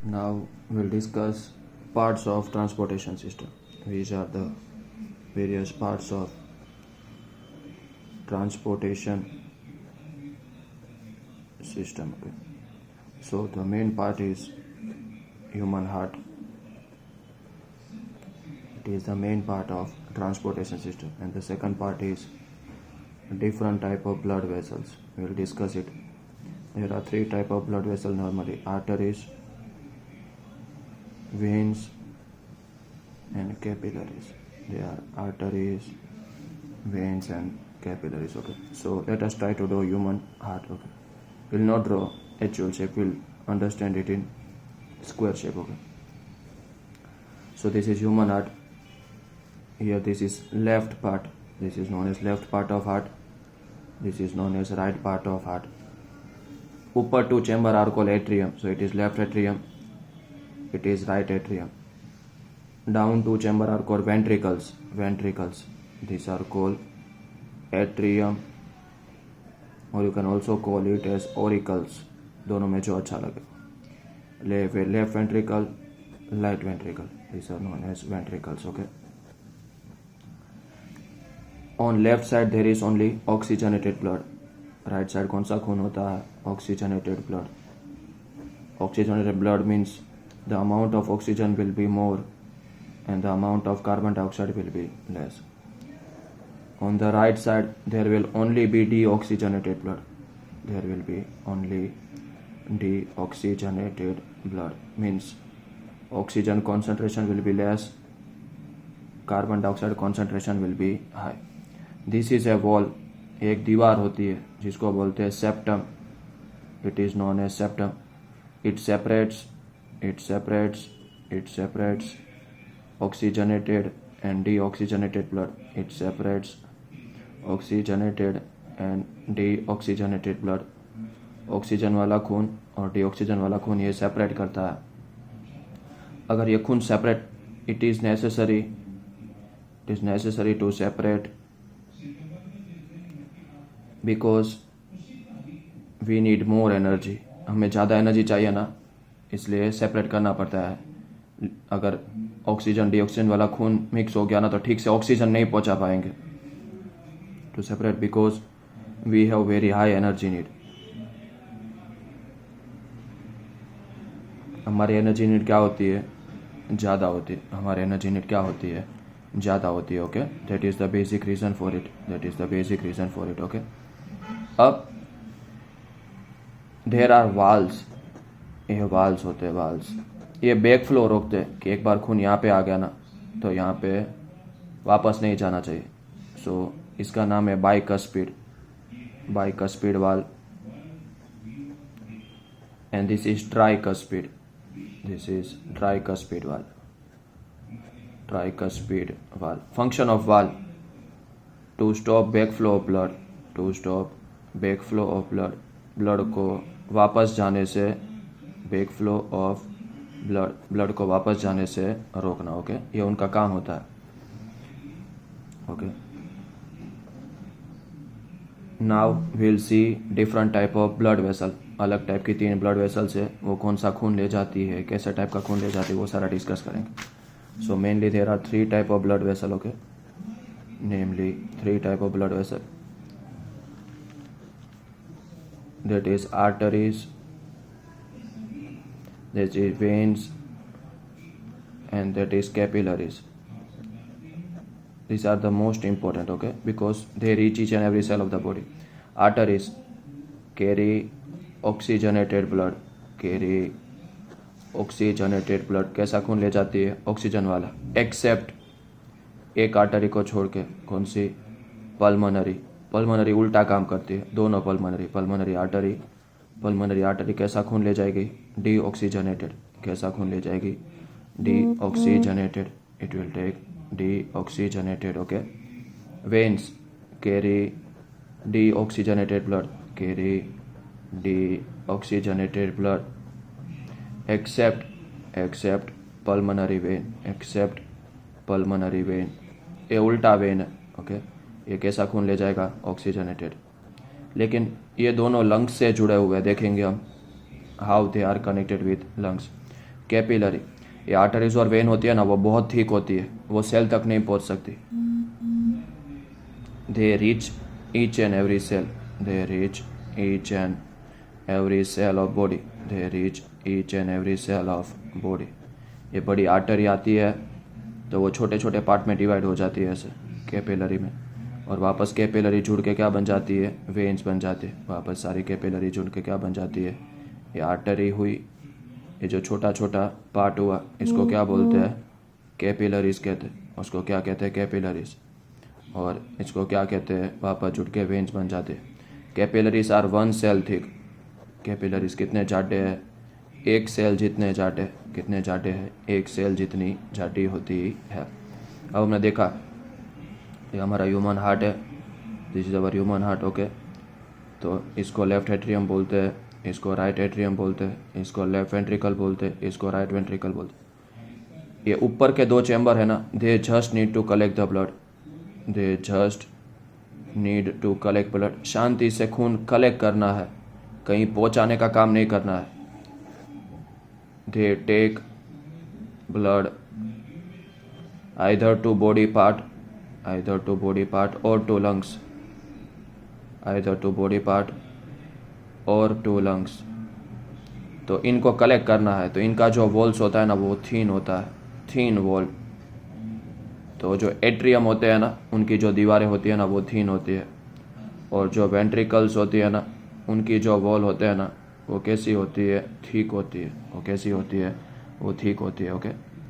Now we'll discuss parts of transportation system. These are the various parts of transportation system. Okay. So the main part is human heart. It is the main part of transportation system, and the second part is different type of blood vessels. We will discuss it. There are three type of blood vessel normally: arteries, veins, and capillaries. They are arteries, veins, and capillaries. Okay. So let us try to draw human heart. Okay. We'll not draw actual shape. We'll understand it in square shape. Okay. So this is human heart. Here this is left part. This is known as left part of heart. This is known as right part of heart. Upper two chamber are called atrium. So it is left atrium. It is right atrium. Down two chamber are called ventricles. Ventricles. These are called atrium, or you can also call it as auricles. दोनों में जो अच्छा लगे. Left ventricle, right ventricle. These are known as ventricles. Okay. On left side there is only oxygenated blood. Right side कौन सा खून होता है? Oxygenated blood. Oxygenated blood means the amount of oxygen will be more and the amount of carbon dioxide will be less. On the right side there will only be deoxygenated blood. There will be only deoxygenated blood, means oxygen concentration will be less, carbon dioxide concentration will be high. This is a wall. एक दीवार होती है जिसको बोलते हैं septum. It is known as septum. It separates oxygenated and deoxygenated blood. It separates oxygenated and deoxygenated blood. Oxygen वाला खून और डीऑक्सीजन वाला खून ये सेपरेट करता है. अगर ये खून separate, it is necessary to separate because we need more energy. हमें ज़्यादा एनर्जी चाहिए ना, इसलिए सेपरेट करना पड़ता है. अगर ऑक्सीजन डीऑक्सीजन वाला खून मिक्स हो गया ना तो ठीक से ऑक्सीजन नहीं पहुंचा पाएंगे. To separate because we have very high energy need. हमारी एनर्जी नीड क्या होती है? ज़्यादा होती है. हमारी एनर्जी नीड क्या होती है? ज़्यादा होती है. Okay. That is the basic reason for it. Okay. अब देयर आर वाल्स. ये वाल्स होते हैं. वाल्स ये बैक फ्लो रोकते हैं कि एक बार खून यहाँ पे आ गया ना तो यहाँ पे वापस नहीं जाना चाहिए. सो इसका नाम है bicuspid valve. And this is tricuspid valve. Function of valve: to stop backflow of blood. Blood को वापस जाने से, backflow of ब्लड को वापस जाने से रोकना. ओके. ये उनका काम होता है. Okay. Now will see different type of blood vessel. अलग टाइप की 3 ब्लड वेसल्स है. वो कौन सा खून ले जाती है, कैसा टाइप का खून ले जाती है, वो सारा डिस्कस करेंगे. So mainly there are 3 type of blood vessel. Okay. Namely 3 type of blood vessel. That is arteries, that is veins, and that is capillaries. These are the most important. Okay, because they reach each and every cell of the body. Arteries carry oxygenated blood. कैसा खून ले जाती है? Oxygen वाला. Accept एक artery को छोड़ के. कौन सी? पल्मोनरी उल्टा काम करती है. दोनों पल्मोनरी आर्टरी कैसा खून ले जाएगी? डीऑक्सीजनेटेड. कैसा खून ले जाएगी? Deoxygenated. It will take deoxygenated. Okay. Veins carry deoxygenated blood. Except pulmonary vein. ये उल्टा वेन है. ओके. ये कैसा खून ले जाएगा? ऑक्सीजनेटेड. लेकिन ये दोनों लंग्स से जुड़े हुए हैं. देखेंगे हम how they are connected with lungs. Capillary, ये आर्टरीज और वेन होती है ना, वो बहुत थिक होती है, वो सेल तक नहीं पहुंच सकती. They reach each and every cell, they reach each and every cell of body, they reach each and every cell of body. ये बड़ी आर्टरी आती है तो वो छोटे छोटे पार्ट में डिवाइड हो जाती है ऐसे कैपिलरी में, और वापस कैपिलरी जुड़ के क्या बन जाती है, वेन्स बन जाती है. वापस सारी कैपिलरी जुड़ के क्या बन जाती है, ये आर्टरी हुई. ये जो छोटा छोटा पार्ट हुआ इसको क्या बोलते हैं, कैपिलरीज कहते हैं. उसको क्या कहते हैं, कैपिलरीज. और इसको क्या कहते हैं, वापस जुड़ के वेन्स बन जाते हैं. Capillaries are one cell thick. Capillaries कितने जाटे हैं, एक सेल जितने जाटे. कितने जाटे हैं, एक सेल जितनी जाटी होती है. अब हमने देखा ये हमारा ह्यूमन हार्ट है, this is our human heart. Okay, तो इसको लेफ्ट एट्रियम बोलते हैं, इसको राइट एट्रियम बोलते हैं, इसको लेफ्ट वेंट्रिकल बोलते हैं, इसको राइट वेंट्रिकल बोलते हैं. ये ऊपर के दो चैम्बर है ना, they just need to collect the blood, they just need to collect blood. शांति से खून कलेक्ट करना है, कहीं पहुंचाने का काम नहीं करना है. They take blood either to body part, either to body part or to lungs, either to body part or to lungs. तो इनको कलेक्ट करना है, तो इनका जो वॉल्स होता है ना वो थीन होता है, थीन वॉल. तो जो एट्रियम होते हैं ना उनकी जो दीवारें होती है ना वो थीन होती है, और जो वेंट्रिकल्स होती है ना उनकी जो वॉल होते हैं ना वो कैसी होती है, ठीक होती है. वो कैसी होती है, वो ठीक होती है. ओके.